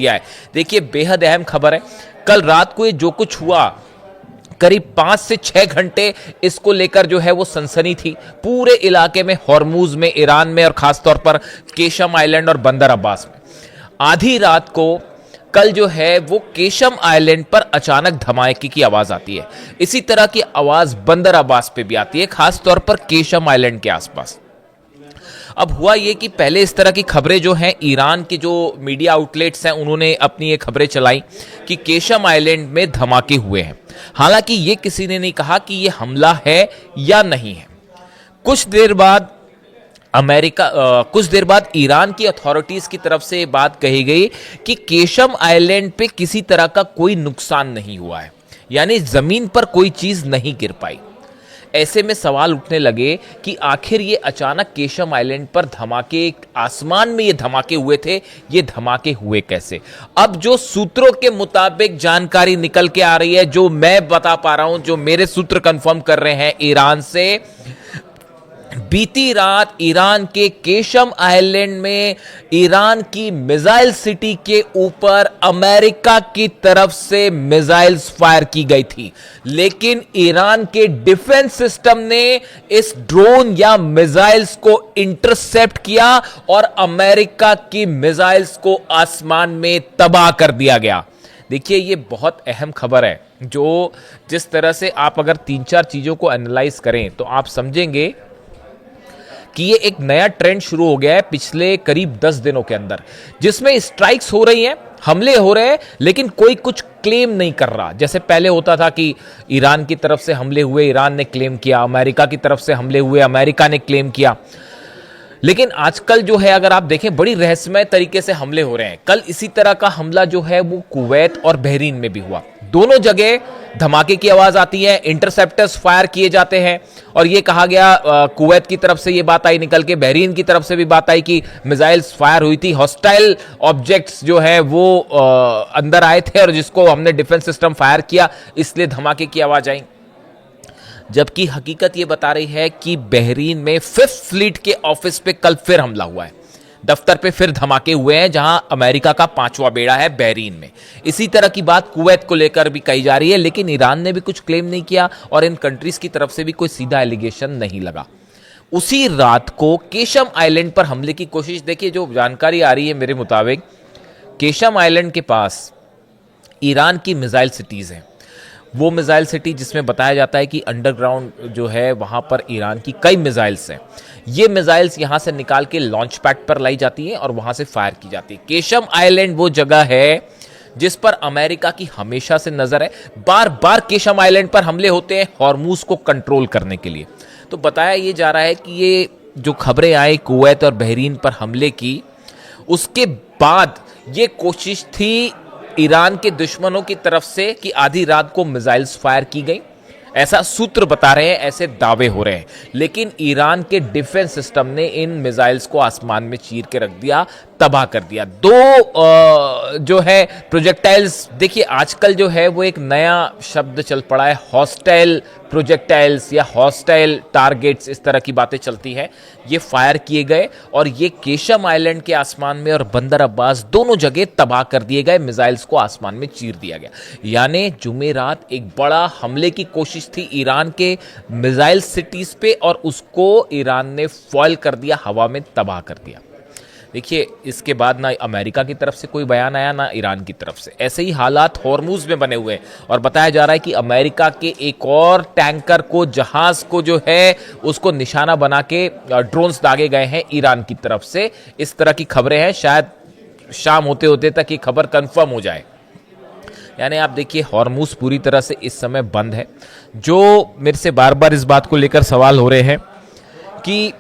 दिया है। देखिए बेहद अहम खबर है। कल रात को ये जो कुछ हुआ, करीब 5 से 6 घंटे इसको लेकर जो है वो सनसनी थी पूरे इलाके में, हॉर्मूज में, ईरान में और खासतौर पर केशम आइलैंड और बंदर अब्बास में। आधी रात को कल जो है वो केशम आइलैंड पर अचानक धमाके की आवाज आती है। इसी तरह की आवाज बंदर अब्बास पे भी आती है, खासतौर पर केशम आइलैंड के आसपास। अब हुआ ये कि पहले इस तरह की खबरें जो हैं, ईरान के जो मीडिया आउटलेट्स हैं उन्होंने अपनी ये खबरें चलाई कि केशम आइलैंड में धमाके हुए हैं। हालांकि ये किसी ने नहीं कहा कि ये हमला है या नहीं है। कुछ देर बाद ईरान की अथॉरिटीज की तरफ से ये बात कही गई कि केशम आइलैंड पे किसी तरह का कोई नुकसान नहीं हुआ है, यानी जमीन पर कोई चीज नहीं गिर पाई। ऐसे में सवाल उठने लगे कि आखिर ये अचानक केशम आइलैंड पर धमाके, आसमान में ये धमाके हुए थे, ये धमाके हुए कैसे? अब जो सूत्रों के मुताबिक जानकारी निकल के आ रही है, जो मैं बता पा रहा हूं, जो मेरे सूत्र कंफर्म कर रहे हैं ईरान से, बीती रात ईरान के केशम आइलैंड में ईरान की मिसाइल सिटी के ऊपर अमेरिका की तरफ से मिसाइल्स फायर की गई थी, लेकिन ईरान के डिफेंस सिस्टम ने इस ड्रोन या मिसाइल्स को इंटरसेप्ट किया और अमेरिका की मिसाइल्स को आसमान में तबाह कर दिया गया। देखिए ये बहुत अहम खबर है, जो जिस तरह से आप अगर 3-4 चीजों को एनालाइज करें तो आप समझेंगे कि ये एक नया ट्रेंड शुरू हो गया है पिछले करीब 10 दिनों के अंदर, जिसमें स्ट्राइक्स हो रही हैं, हमले हो रहे हैं, लेकिन कोई कुछ क्लेम नहीं कर रहा। जैसे पहले होता था कि ईरान की तरफ से हमले हुए, ईरान ने क्लेम किया, अमेरिका की तरफ से हमले हुए, अमेरिका ने क्लेम किया। लेकिन आजकल जो है अगर आप देखें, बड़ी रहस्यमय तरीके से हमले हो रहे हैं। कल इसी तरह का हमला जो है वो कुवैत और बहरीन में भी हुआ। दोनों जगह धमाके की आवाज आती है, इंटरसेप्टर्स फायर किए जाते हैं, और ये कहा गया, कुवैत की तरफ से ये बात आई निकल के, बहरीन की तरफ से भी बात आई कि मिसाइल्स फायर हुई थी, हॉस्टाइल ऑब्जेक्ट्स जो है वो अंदर आए थे और जिसको हमने डिफेंस सिस्टम फायर किया, इसलिए धमाके की आवाज आई। जबकि हकीकत ये बता रही है कि बहरीन में 5th फ्लीट के ऑफिस पे कल फिर हमला हुआ है, दफ्तर पे फिर धमाके हुए हैं, जहां अमेरिका का 5वां बेड़ा है बहरीन में। इसी तरह की बात कुवैत को लेकर भी कही जा रही है, लेकिन ईरान ने भी कुछ क्लेम नहीं किया और इन कंट्रीज की तरफ से भी कोई सीधा एलिगेशन नहीं लगा। उसी रात को केशम आइलैंड पर हमले की कोशिश, देखिए जो जानकारी आ रही है मेरे मुताबिक, केशम आइलैंड के पास ईरान की मिसाइल सिटीज हैं। वो मिसाइल सिटी जिसमें बताया जाता है कि अंडरग्राउंड जो है वहां पर ईरान की कई मिसाइल्स हैं। ये मिसाइल्स यहां से निकाल के लॉन्च पैड पर लाई जाती हैं और वहां से फायर की जाती है। केशम आइलैंड वो जगह है जिस पर अमेरिका की हमेशा से नजर है। बार बार केशम आइलैंड पर हमले होते हैं हॉर्मूज को कंट्रोल करने के लिए। तो बताया ये जा रहा है कि ये जो खबरें आई कुवैत और बहरीन पर हमले की, उसके बाद ये कोशिश थी ईरान के दुश्मनों की तरफ से कि आधी रात को मिसाइल्स फायर की गई, ऐसा सूत्र बता रहे हैं, ऐसे दावे हो रहे हैं। लेकिन ईरान के डिफेंस सिस्टम ने इन मिसाइल्स को आसमान में चीर के रख दिया, तबाह कर दिया। जो है प्रोजेक्टाइल्स, देखिए आजकल जो है वो एक नया शब्द चल पड़ा है, हॉस्टाइल प्रोजेक्टाइल्स या हॉस्टाइल टारगेट्स, इस तरह की बातें चलती हैं। ये फायर किए गए और ये केशम आइलैंड के आसमान में और बंदर अब्बास दोनों जगह तबाह कर दिए गए, मिसाइल्स को आसमान में चीर दिया गया। यानी जुमेरात एक बड़ा हमले की कोशिश थी ईरान के मिसाइल सिटीज पे और उसको ईरान ने फॉयल कर दिया, हवा में तबाह कर दिया। देखिए इसके बाद ना अमेरिका की तरफ से कोई बयान आया, ना ईरान की तरफ से। ऐसे ही हालात हॉर्मूज में बने हुए हैं और बताया जा रहा है कि अमेरिका के एक और टैंकर को, जहाज को जो है उसको निशाना बना के ड्रोन्स दागे गए हैं ईरान की तरफ से। इस तरह की खबरें हैं, शायद शाम होते होते तक ये खबर कंफर्म हो जाए। यानी आप देखिए हॉर्मूज पूरी तरह से इस समय बंद है। जो मेरे से बार बार इस बात को लेकर सवाल हो रहे हैं कि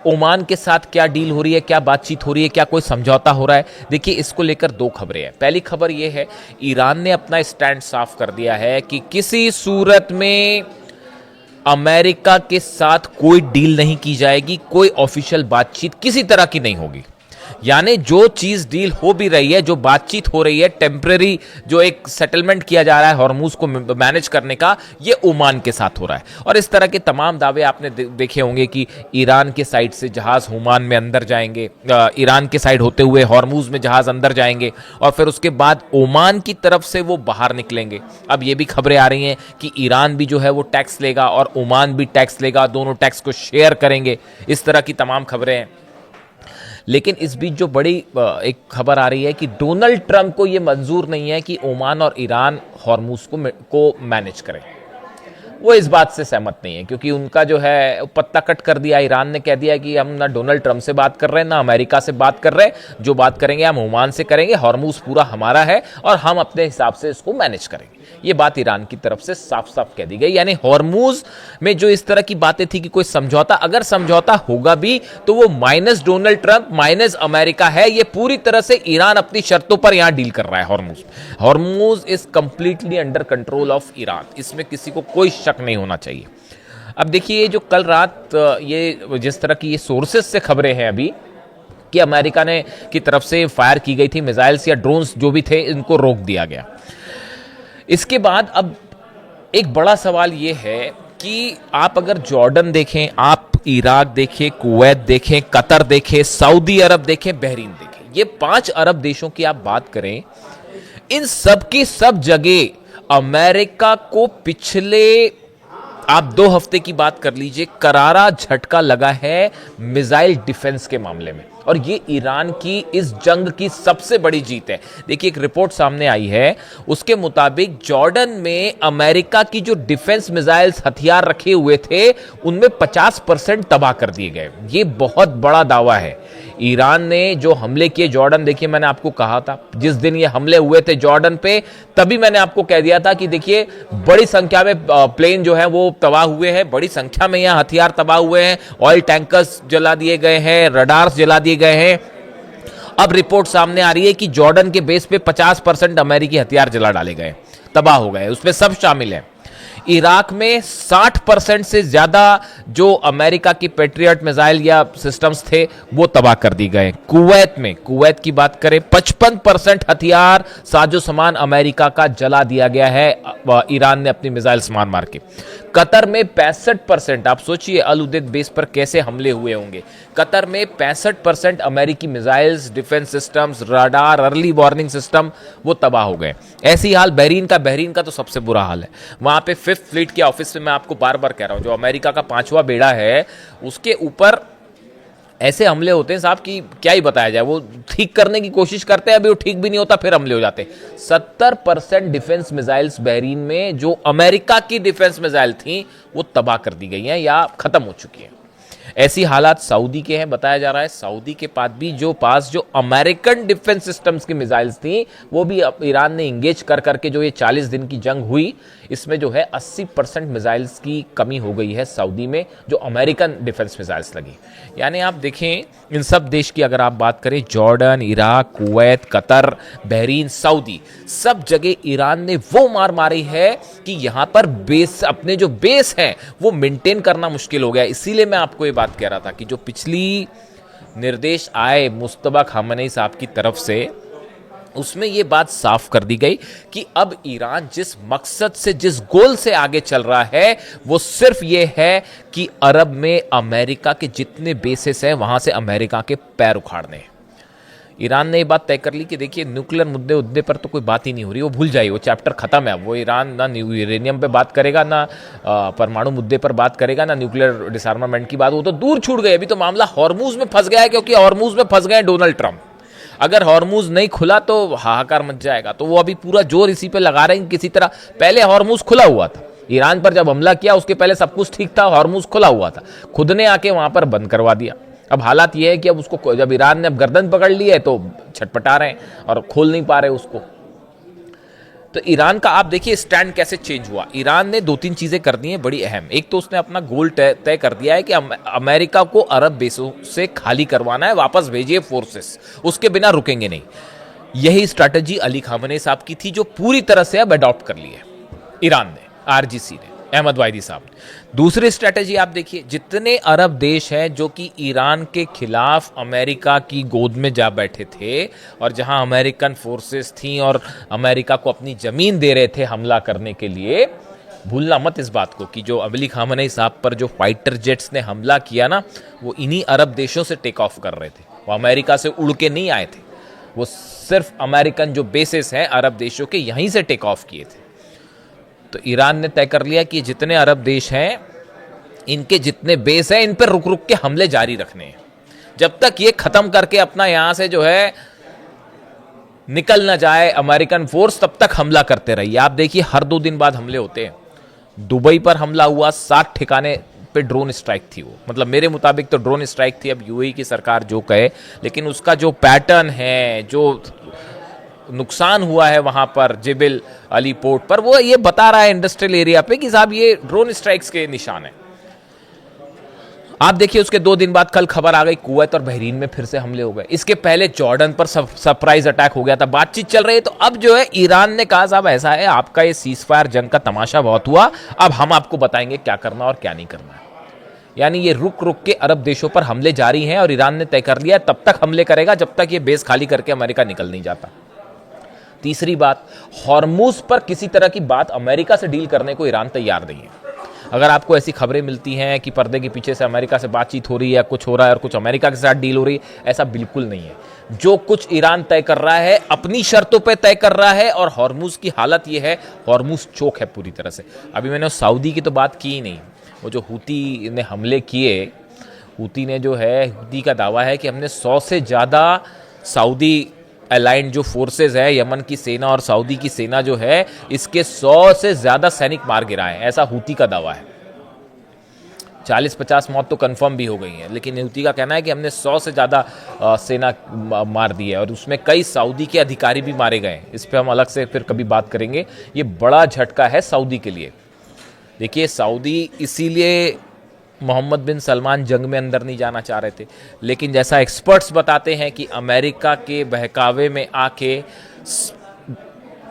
ओमान के साथ क्या डील हो रही है, क्या बातचीत हो रही है, क्या कोई समझौता हो रहा है, देखिए इसको लेकर 2 खबरें हैं। पहली खबर यह है, ईरान ने अपना स्टैंड साफ कर दिया है कि किसी सूरत में अमेरिका के साथ कोई डील नहीं की जाएगी, कोई ऑफिशियल बातचीत किसी तरह की नहीं होगी। यानी जो चीज डील हो भी रही है, जो बातचीत हो रही है, टेम्परेरी जो एक सेटलमेंट किया जा रहा है हॉर्मूज को मैनेज करने का, ये ओमान के साथ हो रहा है। और इस तरह के तमाम दावे आपने देखे होंगे कि ईरान के साइड से जहाज ओमान में अंदर जाएंगे, ईरान के साइड होते हुए हॉर्मूज में जहाज अंदर जाएंगे और फिर उसके बाद ओमान की तरफ से वो बाहर निकलेंगे। अब ये भी खबरें आ रही हैं कि ईरान भी जो है वो टैक्स लेगा और ओमान भी टैक्स लेगा, दोनों टैक्स को शेयर करेंगे। इस तरह की तमाम खबरें हैं। लेकिन इस बीच जो बड़ी एक खबर आ रही है कि डोनाल्ड ट्रंप को यह मंजूर नहीं है कि ओमान और ईरान हॉर्मूज को मैनेज करें। वो इस बात से सहमत नहीं है क्योंकि उनका जो है पत्ता कट कर दिया। ईरान ने कह दिया कि हम ना डोनाल्ड ट्रंप से बात कर रहे हैं ना अमेरिका से बात कर रहे हैं, जो बात करेंगे हम ओमान से करेंगे, हॉर्मूज पूरा हमारा है और हम अपने हिसाब से इसको मैनेज करेंगे। ये बात ईरान की तरफ से साफ साफ कह दी गई। यानी हॉर्मूज में जो इस तरह की बातें थी कि कोई समझौता, अगर समझौता होगा भी तो वो minus Donald Trump minus America है। ये पूरी तरह से ईरान अपनी शर्तों पर यहां डील कर रहा है। Hormuz is completely under control of Iran, इसमें किसी को कोई शक नहीं होना चाहिए। अब देखिए जो कल रात ये जिस तरह की ये सोर्सेस से खबरें हैं अभी कि अमेरिका ने की तरफ से फायर की गई थी मिसाइल्स या ड्रोन्स जो भी थे, इनको रोक दिया गया। इसके बाद अब एक बड़ा सवाल ये है कि आप अगर जॉर्डन देखें, आप इराक देखें, कुवैत देखें, कतर देखें, सऊदी अरब देखें, बहरीन देखें, ये 5 अरब देशों की आप बात करें, इन सब की सब जगह अमेरिका को पिछले आप 2 हफ्ते की बात कर लीजिए, करारा झटका लगा है मिसाइल डिफेंस के मामले में। और ये ईरान की इस जंग की सबसे बड़ी जीत है। देखिए एक रिपोर्ट सामने आई है, उसके मुताबिक जॉर्डन में अमेरिका की जो डिफेंस मिसाइल्स हथियार रखे हुए थे उनमें 50% तबाह कर दिए गए। ये बहुत बड़ा दावा है। ईरान ने जो हमले किए जॉर्डन, देखिए मैंने आपको कहा था जिस दिन ये हमले हुए थे जॉर्डन पे, तभी मैंने आपको कह दिया था कि देखिए बड़ी संख्या में प्लेन जो है वो तबाह हुए हैं, बड़ी संख्या में यहां हथियार तबाह हुए हैं, ऑयल टैंकर्स जला दिए गए हैं, रडार्स जला दिए गए हैं। अब रिपोर्ट सामने आ रही है कि जॉर्डन के बेस पे 50% अमेरिकी हथियार जला डाले गए, तबाह हो गए, उसमें सब शामिल है। इराक में 60% से ज्यादा जो अमेरिका की पेट्रियट मिसाइल या सिस्टम्स थे वो तबाह कर दी गए। कुवैत की बात करें, 55% हथियार साजो सामान अमेरिका का जला दिया गया है, ईरान ने अपनी मिसाइल्स मार मार के। कतर में 65%, आप सोचिए अल उदैद बेस पर कैसे हमले हुए होंगे। कतर में 65% अमेरिकी missiles, defence systems, radar, early warning system वो तबाह हो गए। ऐसी हाल बहरीन का तो सबसे बुरा हाल है। वहां पे 5th फ्लीट के ऑफिस में मैं आपको बार बार कह रहा हूं, जो अमेरिका का 5वां बेड़ा है उसके ऊपर ऐसे हमले होते हैं साहब कि क्या ही बताया जाए। वो ठीक करने की कोशिश करते हैं, अभी वो ठीक भी नहीं होता, फिर हमले हो जाते हैं। 70% डिफेंस मिसाइल्स बहरीन में जो अमेरिका की डिफेंस मिसाइल थी वो तबाह कर दी गई हैं या खत्म हो चुकी हैं। ऐसी हालात सऊदी के हैं, बताया जा रहा है। सऊदी के पास जो अमेरिकन डिफेंस सिस्टम्स की मिसाइल्स थी वो भी ईरान ने इंगेज कर करके जो ये 40 दिन की जंग हुई, इसमें जो है 80% मिसाइल्स की कमी हो गई है सऊदी में, जो अमेरिकन डिफेंस मिसाइल्स लगी। यानी आप देखें इन सब देश की अगर आप बात करें, Jordan, Iraq, Kuwait, Qatar, Bahrain, Saudi, सब जगह ईरान ने वो मार मारी है कि यहां पर बेस, अपने जो बेस हैं वो मेंटेन करना मुश्किल हो गया। इसीलिए मैं आपको ये बात कह रहा था कि जो पिछली निर्देश आए मुस्तफा खामनेई साहब की तरफ से, उसमें यह बात साफ कर दी गई कि अब ईरान जिस मकसद से, जिस गोल से आगे चल रहा है वो सिर्फ यह है कि अरब में अमेरिका के जितने बेसिस हैं वहां से अमेरिका के पैर उखाड़ने हैं। ईरान ने ये बात तय कर ली कि देखिए न्यूक्लियर मुद्दे पर तो कोई बात ही नहीं हो रही, वो भूल जाइए, वो चैप्टर खत्म है। वो ईरान ना यूरेनियम पे बात करेगा, ना परमाणु मुद्दे पर बात करेगा, ना न्यूक्लियर डिसआर्मामेंट की बात, वो तो दूर छूट गए। अभी तो मामला हॉर्मूज में फंस गया है, क्योंकि हॉर्मूज में फंस गए डोनाल्ड ट्रंप। अगर हॉर्मूज नहीं खुला तो हाहाकार मच जाएगा। तो वो अभी पूरा जोर इसी पे लगा रहे हैं किसी तरह। पहले हॉर्मूज खुला हुआ था, ईरान पर जब हमला किया उसके पहले सब कुछ ठीक था, हॉर्मूज खुला हुआ था, खुद ने आके वहां पर बंद करवा दिया। अब हालात ये है कि अब उसको, जब ईरान ने अब गर्दन पकड़ ली है तो छटपटा रहे हैं और खोल नहीं पा रहे उसको। तो ईरान का आप देखिए स्टैंड कैसे चेंज हुआ। ईरान ने 2-3 चीजें कर दी हैं बड़ी अहम। एक तो उसने अपना गोल तय कर दिया है कि अमेरिका को अरब बेसों से खाली करवाना है, वापस भेजिए फोर्सेस, उसके बिना रुकेंगे नहीं। यही स्ट्रैटेजी अली खामनेई साहब की थी, जो पूरी तरह से अब अडॉप्ट कर ली है ईरान ने, आरजीसी ने। अहमद वाहिदी साहब। दूसरी स्ट्रेटेजी आप देखिए, जितने अरब देश हैं जो कि ईरान के खिलाफ अमेरिका की गोद में जा बैठे थे और जहां अमेरिकन फोर्सेस थी और अमेरिका को अपनी जमीन दे रहे थे हमला करने के लिए, भूलना मत इस बात को कि जो अली खामनेई साहब पर जो फाइटर जेट्स ने हमला किया ना, वो इन्हीं अरब देशों से टेक ऑफ कर रहे थे, वो अमेरिका से उड़ के नहीं आए थे, वो सिर्फ अमेरिकन जो बेसिस हैं अरब देशों के यहीं से टेक ऑफ किए थे। तो ईरान ने तय कर लिया कि जितने अरब देश हैं इनके जितने बेस हैं इन पर रुक रुक के हमले जारी रखने हैं, जब तक ये खत्म करके अपना यहां से जो है निकल ना जाए अमेरिकन फोर्स, तब तक हमला करते रहिए। आप देखिए हर 2 दिन बाद हमले होते हैं। दुबई पर हमला हुआ, 60 ठिकाने पे ड्रोन स्ट्राइक थी, वो मतलब मेरे मुताबिक तो ड्रोन स्ट्राइक थी, अब यूएई की सरकार जो कहे, लेकिन उसका जो पैटर्न है, जो नुकसान हुआ है वहां पर जेबल अली पोर्ट पर, वो ये बता रहा है इंडस्ट्रियल एरिया पे कि साहब ये ड्रोन स्ट्राइक्स के निशान है। आप देखिए उसके 2 दिन बाद कल खबर आ गई कुवैत और बहरीन में फिर से हमले हो गए। इसके पहले जॉर्डन पर सरप्राइज अटैक हो गया था। बातचीत चल रही है, तो अब जो है ईरान ने कहा साहब ऐसा है, आपका ये सीजफायर जंग का तमाशा बहुत हुआ, अब हम आपको बताएंगे क्या करना और क्या नहीं करना है। यानी ये रुक रुक के अरब देशों पर हमले जारी हैं और ईरान ने तय कर लिया तब तक हमले करेगा जब तक ये बेस खाली करके अमेरिका निकल नहीं जाता। तीसरी बात, हॉर्मुज पर किसी तरह की बात अमेरिका से डील करने को ईरान तैयार नहीं है। अगर आपको ऐसी खबरें मिलती हैं कि पर्दे के पीछे से अमेरिका से बातचीत हो रही है, कुछ हो रहा है और कुछ अमेरिका के साथ डील हो रही है, ऐसा बिल्कुल नहीं है। जो कुछ ईरान तय कर रहा है अपनी शर्तों पे तय कर रहा है, और हॉर्मुज की हालत ये है, हॉर्मुज चोक है पूरी तरह से। अभी मैंने सऊदी की तो बात की ही नहीं, वो जो हूती ने हमले किए, हूती ने जो है, हूती का दावा है कि हमने 100 से ज़्यादा सऊदी अलाइंड जो फोर्सेज है, यमन की सेना और सऊदी की सेना जो है, इसके 100 से ज़्यादा सैनिक मार गिराए, ऐसा हूती का दावा है। 40-50 मौत तो कंफर्म भी हो गई हैं, लेकिन हूती का कहना है कि हमने 100 से ज़्यादा सेना मार दी है और उसमें कई सऊदी के अधिकारी भी मारे गए। इस पर हम अलग से फिर कभी बात करेंगे। ये बड़ा झटका है सऊदी के लिए। देखिए सऊदी इसीलिए मोहम्मद बिन सलमान जंग में अंदर नहीं जाना चाह रहे थे, लेकिन जैसा एक्सपर्ट्स बताते हैं कि अमेरिका के बहकावे में आके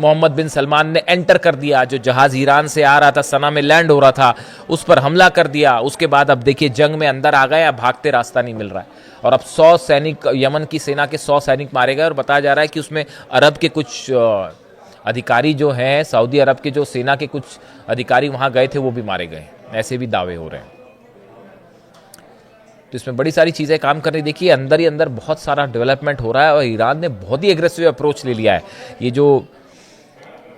मोहम्मद बिन सलमान ने एंटर कर दिया। जो जहाज ईरान से आ रहा था, सना में लैंड हो रहा था, उस पर हमला कर दिया। उसके बाद अब देखिए जंग में अंदर आ गए, अब भागते रास्ता नहीं मिल रहा है। और अब 100 सैनिक, यमन की सेना के 100 सैनिक मारे गए और बताया जा रहा है कि उसमें अरब के कुछ अधिकारी जो हैं, सऊदी अरब के जो सेना के कुछ अधिकारी वहां गए थे, वो भी मारे गए। ऐसे भी दावे हो रहे हैं। तो इसमें बड़ी सारी चीज़ें काम कर रही। देखिए अंदर ही अंदर बहुत सारा डेवलपमेंट हो रहा है और ईरान ने बहुत ही एग्रेसिव अप्रोच ले लिया है। ये जो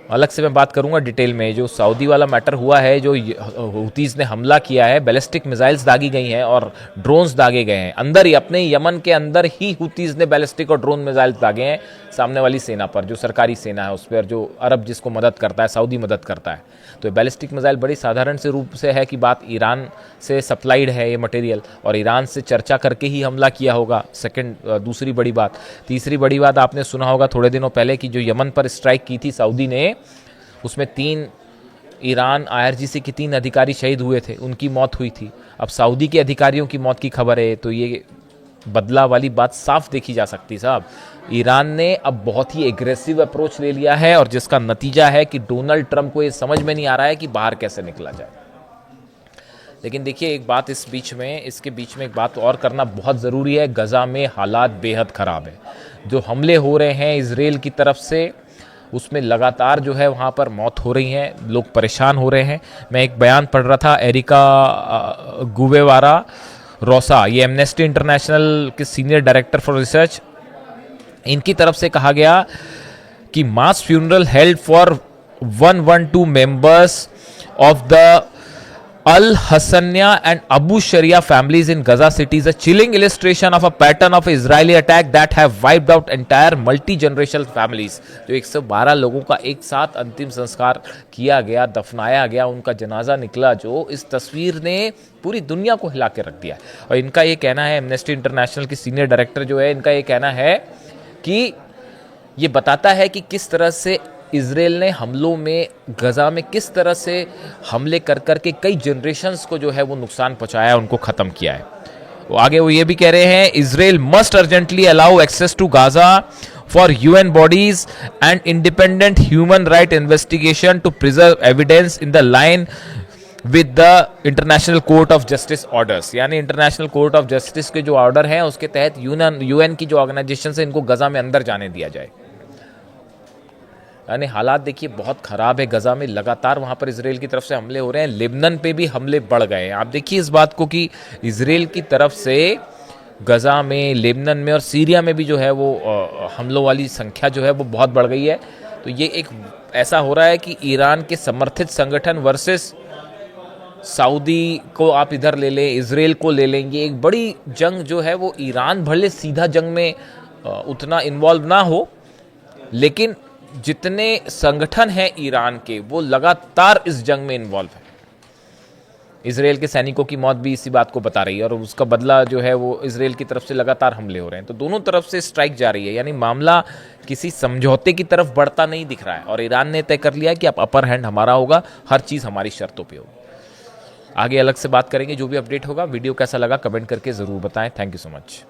अलग से मैं बात करूंगा डिटेल में, जो सऊदी वाला मैटर हुआ है, जो हूतीज़ ने हमला किया है, बैलिस्टिक मिसाइल्स दागी गई हैं और ड्रोन्स दागे गए हैं। अंदर ही अपने यमन के अंदर ही हूतीज़ ने बैलिस्टिक और ड्रोन मिसाइल्स दागे हैं सामने वाली सेना पर, जो सरकारी सेना है उस पर, जो अरब जिसको मदद करता है, सऊदी मदद करता है। तो बैलिस्टिक मिसाइल बड़ी साधारण से रूप से है कि बात ईरान से सप्लाइड है ये मटेरियल, और ईरान से चर्चा करके ही हमला किया होगा। दूसरी बड़ी बात। तीसरी बड़ी बात, आपने सुना होगा थोड़े दिनों पहले कि जो यमन पर स्ट्राइक की थी सऊदी ने, उसमें 3 ईरान IRGC के 3 अधिकारी शहीद हुए थे, उनकी मौत हुई थी। अब सऊदी के अधिकारियों की मौत की खबर है, तो ये बदला वाली बात साफ देखी जा सकती साहब। ईरान ने अब बहुत ही एग्रेसिव अप्रोच ले लिया है और जिसका नतीजा है कि डोनाल्ड ट्रंप को ये समझ में नहीं आ रहा है कि बाहर कैसे निकला जाए। लेकिन देखिए एक बात इसके बीच में एक बात और करना बहुत ज़रूरी है। गज़ा में हालात बेहद ख़राब है। जो हमले हो रहे हैं इजराइल की तरफ से, उसमें लगातार जो है वहाँ पर मौत हो रही हैं, लोग परेशान हो रहे हैं। मैं एक बयान पढ़ रहा था, एरिका गुवेवारा रोसा, ये एमनेस्टी इंटरनेशनल के सीनियर डायरेक्टर फॉर रिसर्च, इनकी तरफ से कहा गया कि mass funeral held for 112 members of the Al Hassania and Abu Sharia families in Gaza city is a chilling illustration of a pattern of Israeli attack that have wiped out entire multi-generational families. जो 112 लोगों का एक साथ अंतिम संस्कार किया गया, दफनाया गया, उनका जनाजा निकला, जो इस तस्वीर ने पूरी दुनिया को हिला के रख दिया। और इनका ये कहना है, एमनेस्टी इंटरनेशनल की सीनियर डायरेक्टर जो है, इनका ये कहना है कि ये बताता है कि किस तरह से इजराइल ने हमलों में, गजा में किस तरह से हमले कर करके कई जनरेशन्स को जो है वो नुकसान पहुंचाया, उनको ख़त्म किया है। वो आगे वो ये भी कह रहे हैं, Israel must urgently allow access to Gaza for UN bodies and independent human right investigation to preserve evidence in the line with the international court of justice orders, यानी इंटरनेशनल कोर्ट ऑफ जस्टिस के जो order हैं उसके तहत UN की जो organisation है इनको गजा में अंदर जाने दिया जाए। यानी हालात देखिए बहुत ख़राब है गज़ा में, लगातार वहाँ पर इसराइल की तरफ से हमले हो रहे हैं, लेबनान पे भी हमले बढ़ गए हैं। आप देखिए इस बात को कि इसराइल की तरफ से गज़ा में, लेबनान में और सीरिया में भी जो है वो हमलों वाली संख्या जो है वो बहुत बढ़ गई है। तो ये एक ऐसा हो रहा है कि ईरान के समर्थित संगठन वर्सेस सऊदी को आप इधर ले लें, इसराइल को ले लेंगे, एक बड़ी जंग जो है वो ईरान भले सीधा जंग में उतना इन्वॉल्व ना हो, लेकिन जितने संगठन हैं ईरान के वो लगातार इस जंग में इन्वॉल्व है। इसराइल के सैनिकों की मौत भी इसी बात को बता रही है और उसका बदला जो है वो इसराइल की तरफ से लगातार हमले हो रहे हैं। तो दोनों तरफ से स्ट्राइक जारी है, यानी मामला किसी समझौते की तरफ बढ़ता नहीं दिख रहा है और ईरान ने तय कर लिया है कि अब अपर हैंड हमारा होगा, हर चीज़ हमारी शर्तों पे होगी। आगे अलग से बात करेंगे, जो भी अपडेट होगा। वीडियो कैसा लगा कमेंट करके ज़रूर बताएं। Thank you so much.